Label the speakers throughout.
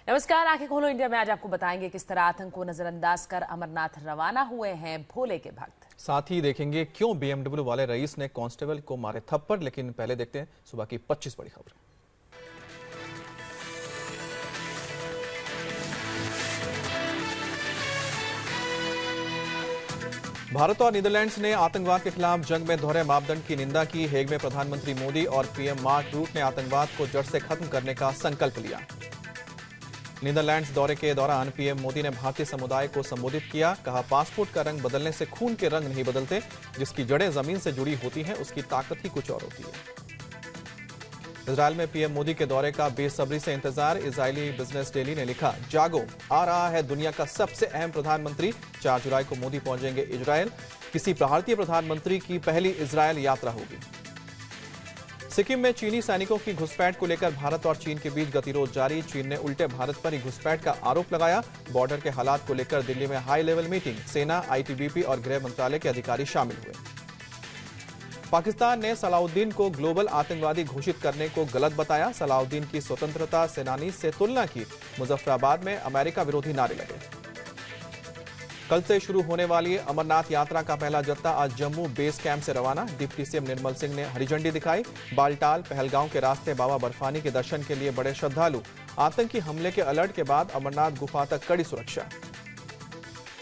Speaker 1: नमस्कार, आंखें खोलो इंडिया में आज आपको बताएंगे किस तरह आतंक को नजरअंदाज कर अमरनाथ रवाना हुए हैं भोले के भक्त।
Speaker 2: साथ ही देखेंगे क्यों बीएमडब्ल्यू वाले रईस ने कांस्टेबल को मारे थप्पड़। लेकिन पहले देखते हैं सुबह की 25 बड़ी खबरें। भारत और नीदरलैंड्स ने आतंकवाद के खिलाफ जंग में दोहरे मापदंड की निंदा की। हेग में प्रधानमंत्री मोदी और पीएम मार्क रूट ने आतंकवाद को जड़ से खत्म करने का संकल्प लिया। नीदरलैंड्स दौरे के दौरान पीएम मोदी ने भारतीय समुदाय को संबोधित किया। कहा, पासपोर्ट का रंग बदलने से खून के रंग नहीं बदलते। जिसकी जड़ें जमीन से जुड़ी होती हैं उसकी ताकत ही कुछ और होती है। इजरायल में पीएम मोदी के दौरे का बेसब्री से इंतजार। इजरायली बिजनेस डेली ने लिखा, जागो, आ रहा है दुनिया का सबसे अहम प्रधानमंत्री। 4 जुलाई को मोदी पहुंचेंगे इजरायल। किसी भारतीय प्रधानमंत्री की पहली इजरायल यात्रा होगी। सिक्किम में चीनी सैनिकों की घुसपैठ को लेकर भारत और चीन के बीच गतिरोध जारी। चीन ने उल्टे भारत पर ही घुसपैठ का आरोप लगाया। बॉर्डर के हालात को लेकर दिल्ली में हाई लेवल मीटिंग। सेना, आईटीबीपी और गृह मंत्रालय के अधिकारी शामिल हुए। पाकिस्तान ने सलाउद्दीन को ग्लोबल आतंकवादी घोषित करने को गलत बताया। सलाउद्दीन की स्वतंत्रता सेनानी से तुलना की। मुजफ्फराबाद में अमेरिका विरोधी नारे लगे। कल से शुरू होने वाली अमरनाथ यात्रा का पहला जत्था आज जम्मू बेस कैंप से रवाना। डिप्टी सीएम निर्मल सिंह ने हरी झंडी दिखाई। बालटाल, पहलगांव के रास्ते बाबा बर्फानी के दर्शन के लिए बड़े श्रद्धालु। आतंकी हमले के अलर्ट के बाद अमरनाथ गुफा तक कड़ी सुरक्षा।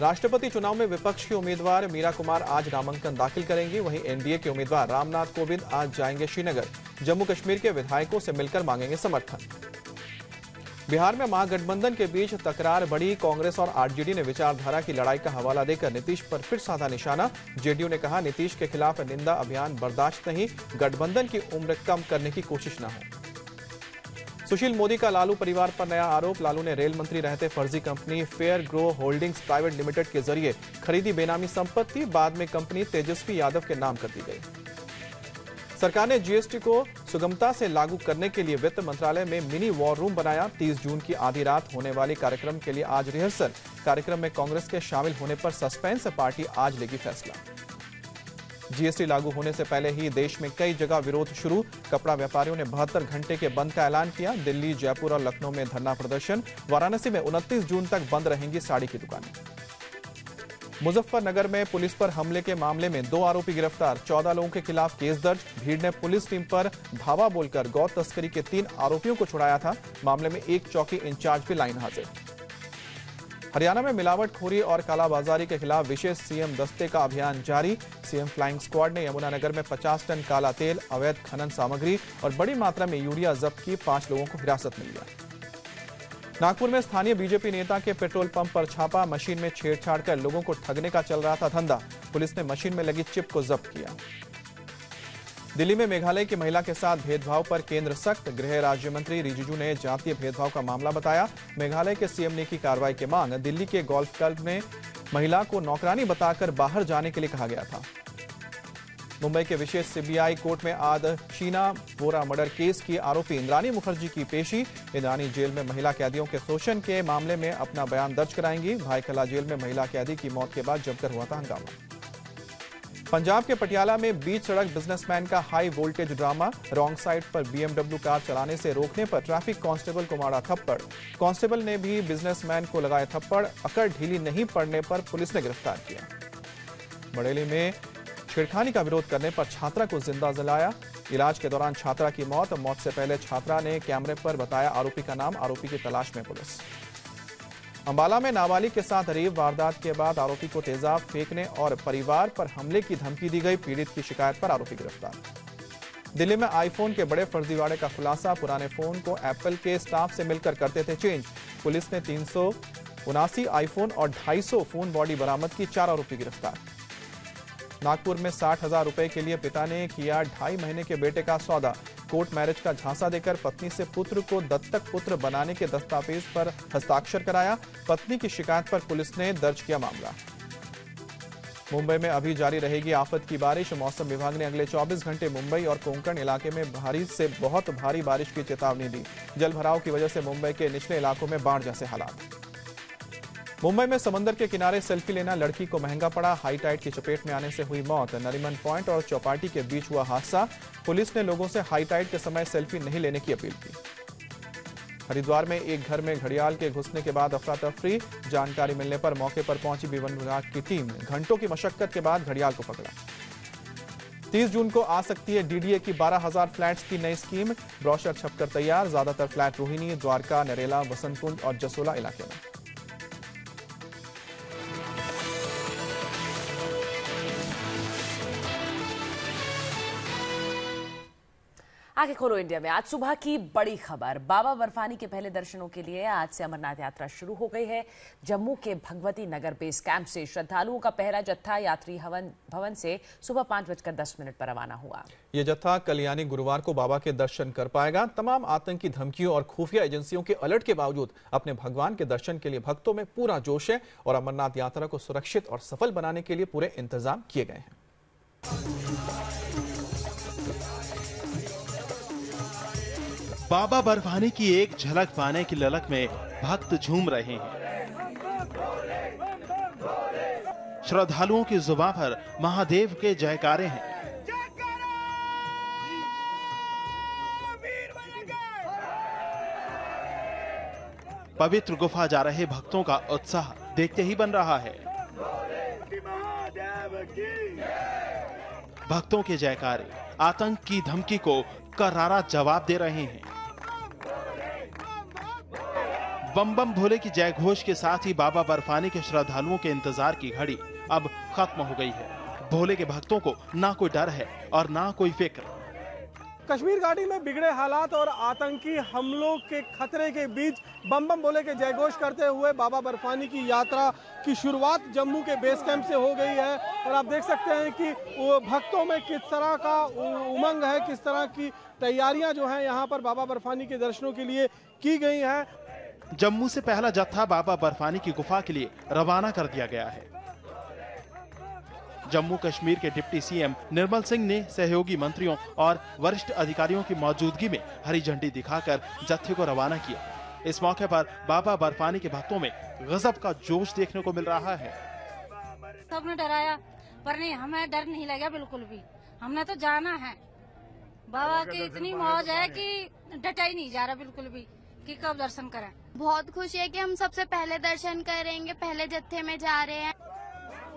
Speaker 2: राष्ट्रपति चुनाव में विपक्ष की उम्मीदवार मीरा कुमार आज नामांकन दाखिल करेंगी। वहीं एनडीए के उम्मीदवार रामनाथ कोविंद आज जाएंगे श्रीनगर। जम्मू कश्मीर के विधायकों से मिलकर मांगेंगे समर्थन। बिहार में महागठबंधन के बीच तकरार बढ़ी। कांग्रेस और आरजेडी ने विचारधारा की लड़ाई का हवाला देकर नीतीश पर फिर साधा निशाना। जेडीयू ने कहा, नीतीश के खिलाफ निंदा अभियान बर्दाश्त नहीं। गठबंधन की उम्र कम करने की कोशिश न हो। सुशील मोदी का लालू परिवार पर नया आरोप। लालू ने रेल मंत्री रहते फर्जी company fair grow holdings private limited के जरिए खरीदी बेनामी संपत्ति। बाद में कंपनी तेजस्वी यादव के नाम कर दी गई। सरकार ने जीएसटी को सुगमता से लागू करने के लिए वित्त मंत्रालय में मिनी वॉर रूम बनाया। 30 जून की आधी रात होने वाले कार्यक्रम के लिए आज रिहर्सल। कार्यक्रम में कांग्रेस के शामिल होने पर सस्पेंस। पार्टी आज लेगी फैसला। जीएसटी लागू होने से पहले ही देश में कई जगह विरोध शुरू। कपड़ा व्यापारियों ने 72 घंटे के बंद का ऐलान किया। दिल्ली, जयपुर और लखनऊ में धरना प्रदर्शन। वाराणसी में 29 जून तक बंद रहेंगी साड़ी की दुकानें। मुजफ्फरनगर में पुलिस पर हमले के मामले में 2 आरोपी गिरफ्तार। 14 लोगों के खिलाफ केस दर्ज। भीड़ ने पुलिस टीम पर धावा बोलकर गौ तस्करी के 3 आरोपियों को छुड़ाया था। मामले में एक चौकी इंचार्ज भी लाइन हाजिर। हरियाणा में मिलावटखोरी और कालाबाजारी के खिलाफ विशेष सीएम दस्ते का अभियान जारी। सीएम फ्लाइंग स्क्वाड ने यमुनानगर में 50 टन काला तेल, अवैध खनन सामग्री और बड़ी मात्रा में यूरिया जब्त की। 5 लोगों को हिरासत में लिया। नागपुर में स्थानीय बीजेपी नेता के पेट्रोल पंप पर छापा। मशीन में छेड़छाड़ कर लोगों को ठगने का चल रहा था धंधा। पुलिस ने मशीन में लगी चिप को जब्त किया। दिल्ली में मेघालय की महिला के साथ भेदभाव पर केंद्र सख्त। गृह राज्य मंत्री रिजिजू ने जातीय भेदभाव का मामला बताया। मेघालय के सीएम ने की कार्रवाई की मांग। दिल्ली के गोल्फ क्लब में महिला को नौकरानी बताकर बाहर जाने के लिए कहा गया था। मुंबई के विशेष सीबीआई कोर्ट में आज शीना बोरा मर्डर केस की आरोपी इंद्रानी मुखर्जी की पेशी। इंद्रानी जेल में महिला कैदियों के शोषण के मामले में अपना बयान दर्ज कराएंगी। भाईखला जेल में महिला कैदी की मौत के बाद जमकर हुआ था हंगामा। पंजाब के पटियाला में बीच सड़क बिजनेसमैन का high voltage drama. Wrong side पर बीएमडब्ल्यू कार चलाने से रोकने पर ट्रैफिक कांस्टेबल को मारा थप्पड़। कांस्टेबल ने भी बिजनेसमैन को लगाया थप्पड़। अकड़ ढीली नहीं पड़ने पर पुलिस ने गिरफ्तार किया। बरेली में छेड़खानी का विरोध करने पर छात्रा को जिंदा जलाया। इलाज के दौरान छात्रा की मौत। मौत से पहले छात्रा ने कैमरे पर बताया आरोपी का नाम। आरोपी की तलाश में पुलिस। अंबाला में नाबालिग के साथ रेप वारदात के बाद आरोपी को तेजाब फेंकने और परिवार पर हमले की धमकी दी गई। पीड़ित की शिकायत पर आरोपी गिरफ्तार। दिल्ली में आईफोन के बड़े फर्जीवाड़े का खुलासा। पुराने फोन को एप्पल के स्टाफ से मिलकर करते थे चेंज। पुलिस ने 379 आईफोन और 250 फोन बॉडी बरामद की। 4 आरोपी गिरफ्तार। नागपुर में 60,000 रुपए के लिए पिता ने किया 2.5 महीने के बेटे का सौदा। कोर्ट मैरिज का झांसा देकर पत्नी से पुत्र को दत्तक पुत्र बनाने के दस्तावेज पर हस्ताक्षर कराया। पत्नी की शिकायत पर पुलिस ने दर्ज किया मामला। मुंबई में अभी जारी रहेगी आफत की बारिश। मौसम विभाग ने अगले 24 घंटे मुंबई और कोंकण इलाके में भारी से बहुत भारी बारिश की चेतावनी दी। जलभराव की वजह से मुंबई के निचले इलाकों में बाढ़ जैसे हालात। मुंबई में समंदर के किनारे सेल्फी लेना लड़की को महंगा पड़ा। हाई टाइड की चपेट में आने से हुई मौत। नरीमन पॉइंट और चौपाटी के बीच हुआ हादसा। पुलिस ने लोगों से हाई टाइड के समय सेल्फी नहीं लेने की अपील की। हरिद्वार में एक घर में घड़ियाल के घुसने के बाद अफरा तफरी। जानकारी मिलने पर मौके पर पहुंची वन विभाग की टीम ने घंटों की मशक्कत के बाद घड़ियाल को पकड़ा। 30 जून को आ सकती है डीडीए की 12,000 फ्लैट्स की नई स्कीम। ब्रोशर छपकर तैयार। ज्यादातर फ्लैट रोहिणी, द्वारका, नरेला, वसंत कुंज और जसोला इलाके में।
Speaker 1: आगे खोलो इंडिया में आज सुबह की बड़ी खबर। बाबा बर्फानी के पहले दर्शनों के लिए आज से अमरनाथ यात्रा शुरू हो गई है। जम्मू के भगवती नगर बेस कैंप से श्रद्धालुओं का पहला जत्था यात्री भवन से सुबह 5:10 पर रवाना हुआ।
Speaker 2: ये जत्था कल यानी गुरुवार को बाबा के दर्शन कर पाएगा। तमाम आतंकी धमकियों और खुफिया एजेंसियों के अलर्ट के बावजूद अपने भगवान के दर्शन के लिए भक्तों में पूरा जोश है और अमरनाथ यात्रा को सुरक्षित और सफल बनाने के लिए पूरे इंतजाम किए गए हैं।
Speaker 3: बाबा बर्फानी की एक झलक पाने की ललक में भक्त झूम रहे हैं। श्रद्धालुओं की जुबान पर महादेव के जयकारे हैं। पवित्र गुफा जा रहे भक्तों का उत्साह देखते ही बन रहा है। भक्तों के जयकारे आतंक की धमकी को करारा जवाब दे रहे हैं। बम बम भोले की जय घोष के साथ ही बाबा बर्फानी के श्रद्धालुओं के इंतजार की घड़ी अब खत्म हो गई है। भोले के भक्तों को ना कोई डर है और ना कोई फिक्र।
Speaker 4: कश्मीर घाटी में बिगड़े हालात और आतंकी हमलों के खतरे के बीच बम बम भोले के जयघोष करते हुए बाबा बर्फानी की यात्रा की शुरुआत जम्मू के बेस कैंप से हो गई है। और आप देख सकते हैं कि भक्तों में किस तरह का उमंग है, किस तरह की तैयारियां जो हैं यहाँ पर बाबा बर्फानी के दर्शनों के लिए की गई हैं।
Speaker 3: जम्मू से पहला जत्था बाबा बर्फानी की गुफा के लिए रवाना कर दिया गया है। जम्मू कश्मीर के डिप्टी सीएम निर्मल सिंह ने सहयोगी मंत्रियों और वरिष्ठ अधिकारियों की मौजूदगी में हरी झंडी दिखाकर जत्थे को रवाना किया। इस मौके पर बाबा बर्फानी के भक्तों में गजब का जोश देखने को मिल रहा है।
Speaker 5: सबने डराया पर नहीं, हमें डर नहीं लगा बिल्कुल भी। हमने तो जाना है। बाबा की इतनी मौज है कि डटा ही नहीं जा रहा बिल्कुल भी कि कब दर्शन करें।
Speaker 6: बहुत खुशी है कि हम सबसे पहले दर्शन करेंगे, पहले जत्थे में जा रहे हैं।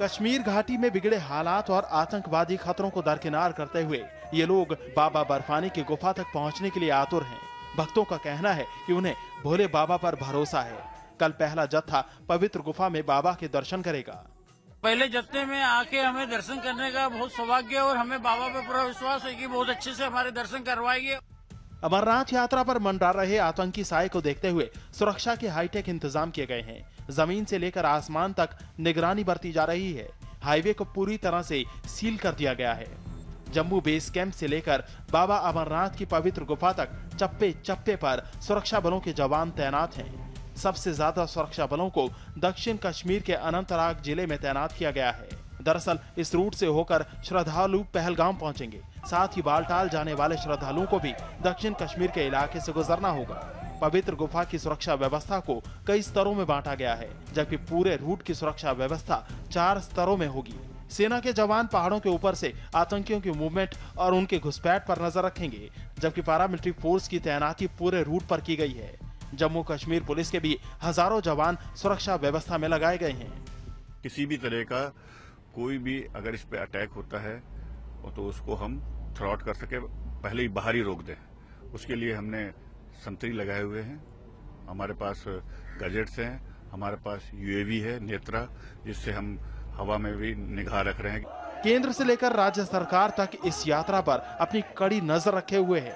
Speaker 3: कश्मीर घाटी में बिगड़े हालात और आतंकवादी खतरों को दरकिनार करते हुए ये लोग बाबा बर्फानी की गुफा तक पहुंचने के लिए आतुर हैं। भक्तों का कहना है कि उन्हें भोले बाबा पर भरोसा है। कल पहला जत्था पवित्र गुफा में बाबा के दर्शन करेगा।
Speaker 7: पहले जत्थे में आके हमें दर्शन करने का बहुत सौभाग्य और हमें बाबा पर पूरा विश्वास है कि बहुत अच्छे से हमारे दर्शन करवाएंगे।
Speaker 3: अमरनाथ यात्रा पर मंडरा रहे आतंकी साए को देखते हुए सुरक्षा के हाईटेक इंतजाम किए गए हैं। जमीन से लेकर आसमान तक निगरानी बरती जा रही है। हाईवे को पूरी तरह से सील कर दिया गया है। जम्मू बेस कैंप से लेकर बाबा अमरनाथ की पवित्र गुफा तक चप्पे चप्पे पर सुरक्षा बलों के जवान तैनात हैं। सबसे ज्यादा सुरक्षा बलों को दक्षिण कश्मीर के अनंतनाग जिले में तैनात किया गया है। दरअसल इस रूट से होकर श्रद्धालु पहलगाम पहुंचेंगे। साथ ही बालटाल जाने वाले श्रद्धालुओं को भी दक्षिण कश्मीर के इलाके से गुजरना होगा। पवित्र गुफा की सुरक्षा व्यवस्था को कई स्तरों में बांटा गया है, जबकि पूरे रूट की सुरक्षा व्यवस्था 4 स्तरों में होगी। सेना के जवान पहाड़ों के ऊपर से आतंकियों की मूवमेंट और उनके घुसपैठ पर नजर रखेंगे, जबकि पैरामिलिट्री फोर्स की तैनाती पूरे रूट पर की गई है। जम्मू कश्मीर पुलिस के भी हजारों जवान सुरक्षा व्यवस्था में लगाए गए हैं।
Speaker 8: किसी भी तरह का कोई भी अगर इस पे अटैक होता है तो उसको हम थ्रॉट कर सके, पहले ही बाहर ही रोक दें। उसके लिए हमने संतरी लगाए हुए हैं। हमारे पास गैजेट्स हैं, हमारे पास यूएवी है, नेत्रा, जिससे हम हवा में भी निगाह रख रहे हैं।
Speaker 3: केंद्र से लेकर राज्य सरकार तक इस यात्रा पर अपनी कड़ी नजर रखे हुए है।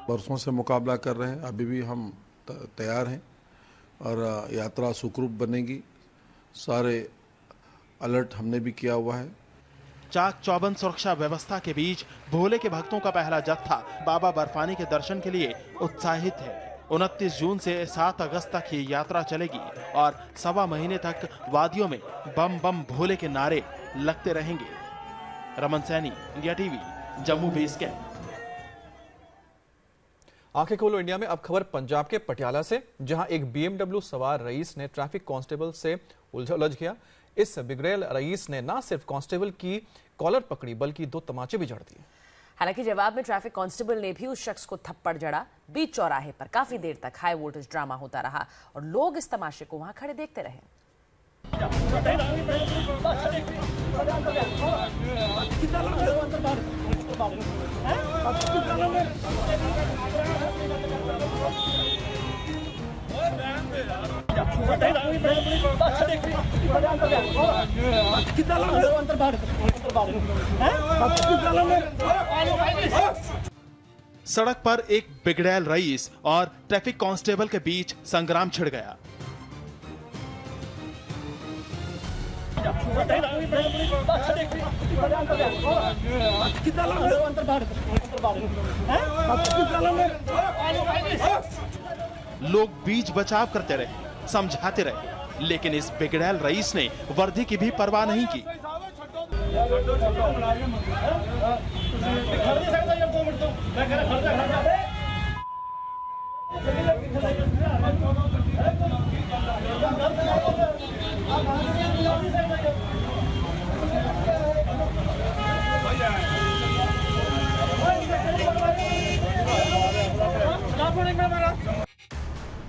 Speaker 9: बरसों से मुकाबला कर रहे हैं, अभी भी हम तैयार हैं और यात्रा सुखरूप बनेगी। सारे अलर्ट हमने भी किया हुआ है।
Speaker 3: चाक चौबंद सुरक्षा व्यवस्था के बीच भोले के भक्तों का पहला जत्था बाबा बर्फानी के दर्शन के लिए उत्साहित है। 29 जून से 7 अगस्त तक ये यात्रा चलेगी और 1.25 महीने तक वादियों में बम बम भोले के नारे लगते रहेंगे। Raman Saini, India TV, Jammu base camp.
Speaker 2: आंखें खोलो इंडिया में अब खबर पंजाब के पटियाला से, जहां एक BMW सवार रईस ने ट्रैफिक कांस्टेबल से उलझ गया। इस बिगड़ेल रईस ने न सिर्फ कांस्टेबल की कॉलर पकड़ी बल्कि 2 तमाचे भी जड़ दिए।
Speaker 1: हालांकि जवाब में ट्रैफिक कांस्टेबल ने भी उस शख्स को थप्पड़ जड़ा। बीच चौराहे पर काफी देर तक हाई वोल्टेज ड्रामा होता रहा और लोग इस तमाशे को वहां खड़े देखते रहे।
Speaker 3: सड़क पर एक बिगड़ैल रईस और ट्रैफिक कांस्टेबल के बीच संग्राम छिड़ गया। लोग बीच बचाव करते रहे, समझाते रहे, लेकिन इस बिगड़ैल रईस ने वर्दी की भी परवाह नहीं की।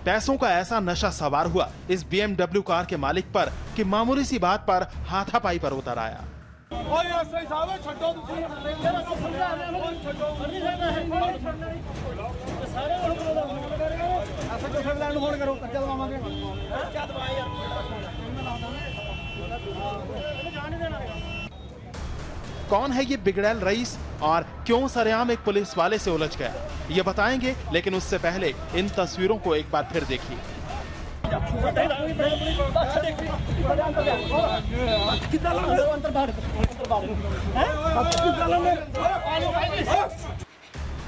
Speaker 3: पैसों का ऐसा नशा सवार हुआ इस BMW कार के मालिक पर कि मामूली सी बात पर हाथापाई पर उतर आया। कौन है ये बिगड़ैल रईस और क्यों सरेआम एक पुलिस वाले से उलझ गया, ये बताएंगे, लेकिन उससे पहले इन तस्वीरों को एक बार फिर देखिए।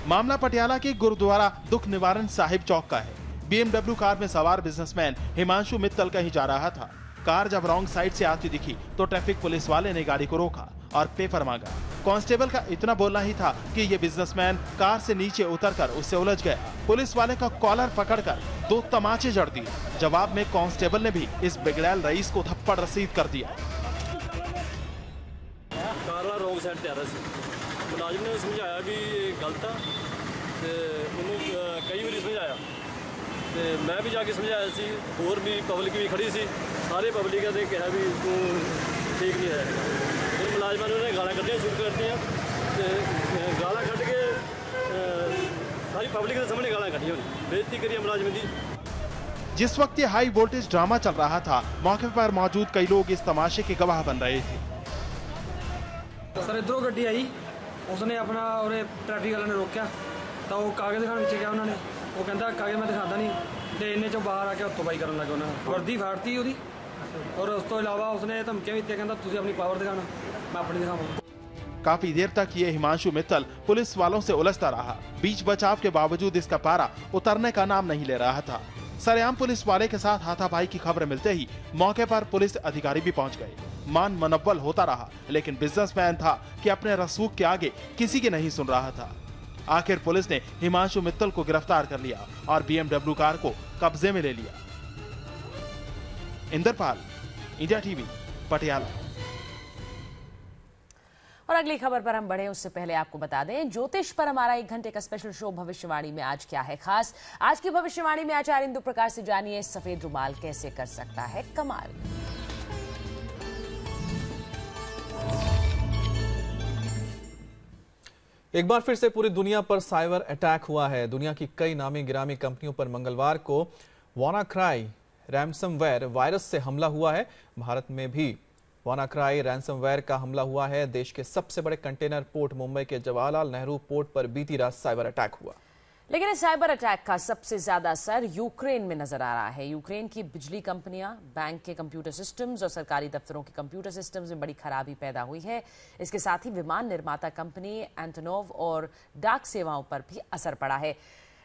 Speaker 3: मामला पटियाला के गुरुद्वारा दुख निवारण साहिब चौक का है। BMW कार में सवार बिजनेसमैन हिमांशु मित्तल कहीं जा रहा था। कार जब रॉन्ग साइड से आती दिखी तो ट्रैफिक पुलिस वाले ने गाड़ी को रोका और पेपर मांगा। कांस्टेबल का इतना बोलना ही था कि ये बिजनेसमैन कार से नीचे उतरकर उससे उलझ गया। पुलिस वाले का कॉलर पकड़कर 2 तमाचे जड़ दिए। जवाब में कांस्टेबल ने भी इस बिगड़ैल रईस को थप्पड़ रसीद कर दिया।
Speaker 10: कार रॉन्ग साइड ते आ रहा सी, मुलाजिम ने समझाया भी गलत है, कई बार समझाया, मैं भी जाके समझाया सी, और भी पब्लिक भी खड़ी सी, सारे पब्लिक ने कहा भी तू ठीक नहीं है। फिर मुलाजमान ने गाला कढ़िया शुरू कर दिया, गाला कढ़ के सारी पब्लिक के सामने गाला कढ़ी, बेइज्जती करी मुलाजिम की।
Speaker 3: जिस वक्त ये हाई वोल्टेज ड्रामा चल रहा था, मौके पर मौजूद कई लोग इस तमाशे के गवाह बन रहे थे।
Speaker 11: सर इधरों गड्डी आई, उसने अपना और ट्रैफिक वाले ने रोकया तो वो कागज दिखाने पीछे गया उन्होंने, वो कहता कागज मैं दिखाता नहीं, तो इन्ने चो बाहर आके हत्थोपाई करने लगे उन्होंने, वर्दी फाड़ती ਉਹਦੀ और उस तो इलावा उसने धमकियां भी दी, कहता तुझे अपनी पावर दिखाना, मैं अपनी दिखाऊंगा।
Speaker 3: काफी देर तक ये हिमांशु मित्तल पुलिस वालों से उलझता रहा। बीच बचाव के बावजूद इसका पारा उतरने का नाम नहीं ले रहा था। सरेआम पुलिस वाले के साथ हाथापाई की खबर मिलते ही मौके पर पुलिस अधिकारी भी पहुंच गए। मान मनव्वल होता रहा, लेकिन बिजनेसमैन था कि अपने रसूख के आगे किसी की नहीं सुन रहा था। आखिर पुलिस ने हिमांशु मित्तल को गिरफ्तार कर लिया और BMW कार को कब्जे में ले लिया। Indrapal, India TV, Patiala.
Speaker 1: और अगली खबर पर हम बढ़े उससे पहले आपको बता दें, ज्योतिष पर हमारा 1 घंटे का स्पेशल शो भविष्यवाणी में आज क्या है खास। आज की भविष्यवाणी में आचार्य इंदु प्रकाश से जानिए सफेद रुमाल कैसे कर सकता है कमाल।
Speaker 2: एक बार फिर से पूरी दुनिया पर साइबर अटैक हुआ है। दुनिया की कई नामी गिरामी कंपनियों पर मंगलवार को वानाक्राई रैंसमवेयर वायरस से हमला हुआ है। भारत में भी वानाक्राई रैंसमवेयर का हमला हुआ है। देश के सबसे बड़े कंटेनर पोर्ट मुंबई के जवाहरलाल नेहरू पोर्ट पर बीती रात साइबर अटैक हुआ।
Speaker 1: लेकिन इस साइबर अटैक का सबसे ज्यादा असर यूक्रेन में नजर आ रहा है। यूक्रेन की बिजली कंपनियां, बैंक के कंप्यूटर सिस्टम्स और सरकारी दफ्तरों के कंप्यूटर सिस्टम्स में बड़ी खराबी पैदा हुई है। इसके साथ ही विमान निर्माता कंपनी एंटोनोव और डाक सेवाओं पर भी असर पड़ा है।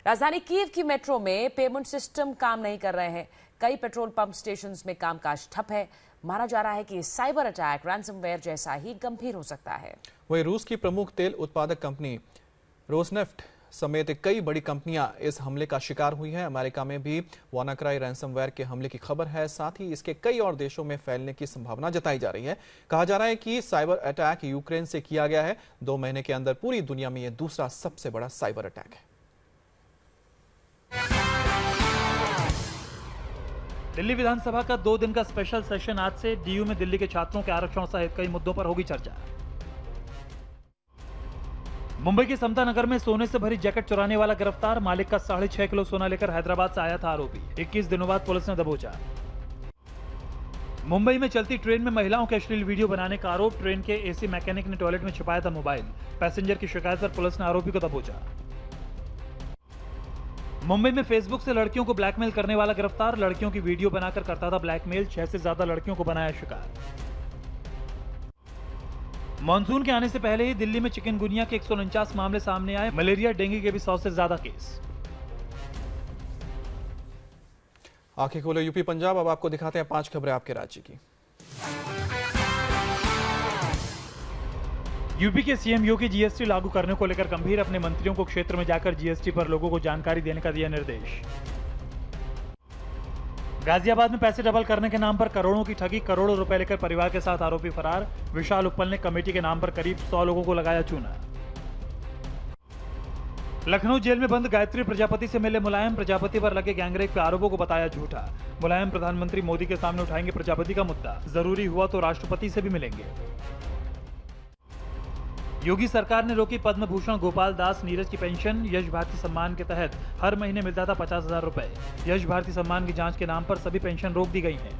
Speaker 1: राजधानी कीव की मेट्रो में पेमेंट सिस्टम काम नहीं कर रहे हैं। कई पेट्रोल पंप स्टेशन में कामकाज ठप है। माना जा रहा है कि साइबर अटैक रैंसमवेयर जैसा ही गंभीर हो सकता है।
Speaker 2: वहीं रूस की प्रमुख तेल उत्पादक कंपनी रोसनेफ्ट समेत कई बड़ी कंपनियां इस हमले का शिकार हुई हैं। अमेरिका में भी वानाक्राई रैंसमवेयर के हमले की खबर है। साथ ही इसके कई और देशों में फैलने की संभावना जताई जा रही है। कहा जा रहा है कि साइबर अटैक यूक्रेन से किया गया है। 2 महीने के अंदर पूरी दुनिया में यह दूसरा सबसे बड़ा साइबर अटैक है।
Speaker 12: दिल्ली विधानसभा का 2 दिन का स्पेशल सेशन आज से। डीयू में दिल्ली के छात्रों के आरक्षण सहित कई मुद्दों पर होगी चर्चा। मुंबई के समता नगर में सोने से भरी जैकेट चुराने वाला गिरफ्तार। मालिक का 6.5 किलो सोना लेकर हैदराबाद से आया था आरोपी। 21 दिनों बाद पुलिस ने दबोचा। मुंबई में चलती ट्रेन में महिलाओं के अश्लील वीडियो बनाने का आरोप। ट्रेन के एसी मैकेनिक ने टॉयलेट में छिपाया था मोबाइल। पैसेंजर की शिकायत पर पुलिस ने आरोपी को दबोचा। मुंबई में फेसबुक से लड़कियों को ब्लैकमेल करने वाला गिरफ्तार। लड़कियों की वीडियो बनाकर करता था ब्लैकमेल। 6 से ज्यादा लड़कियों को बनाया शिकार। मॉनसून के आने से पहले ही दिल्ली में चिकनगुनिया के 149 मामले सामने आए। मलेरिया डेंगू के भी 100 से ज्यादा केस।
Speaker 2: आंखें खोलो यूपी पंजाब। अब आपको दिखाते हैं 5 खबरें आपके राज्य की।
Speaker 12: यूपी के सीएम योगी जीएसटी लागू करने को लेकर गंभीर। अपने मंत्रियों को क्षेत्र में जाकर जीएसटी पर लोगों को जानकारी देने का दिया निर्देश। गाजियाबाद में पैसे डबल करने के नाम पर करोड़ों की ठगी। करोड़ों रुपए लेकर परिवार के साथ आरोपी फरार। विशाल उप्पल ने कमेटी के नाम पर करीब 100 लोगों को लगाया चूना। लखनऊ जेल में बंद गायत्री प्रजापति से मिले मुलायम। प्रजापति पर लगे गैंगरेप के आरोपों को बताया झूठा। मुलायम प्रधानमंत्री मोदी के सामने उठाएंगे प्रजापति का मुद्दा। जरूरी हुआ तो राष्ट्रपति से भी मिलेंगे। योगी सरकार ने रोकी पद्म भूषण गोपाल दास नीरज की पेंशन। यश भारती सम्मान के तहत हर महीने मिलता था 50,000 रुपए। यश भारती सम्मान की जांच के नाम पर सभी पेंशन रोक दी गई हैं।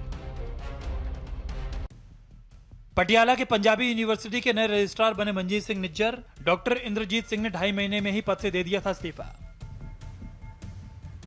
Speaker 12: पटियाला के पंजाबी यूनिवर्सिटी के नए रजिस्ट्रार बने मंजीत सिंह निज्जर। डॉक्टर इंद्रजीत सिंह ने 2.5 महीने में ही पद से दे दिया था इस्तीफा।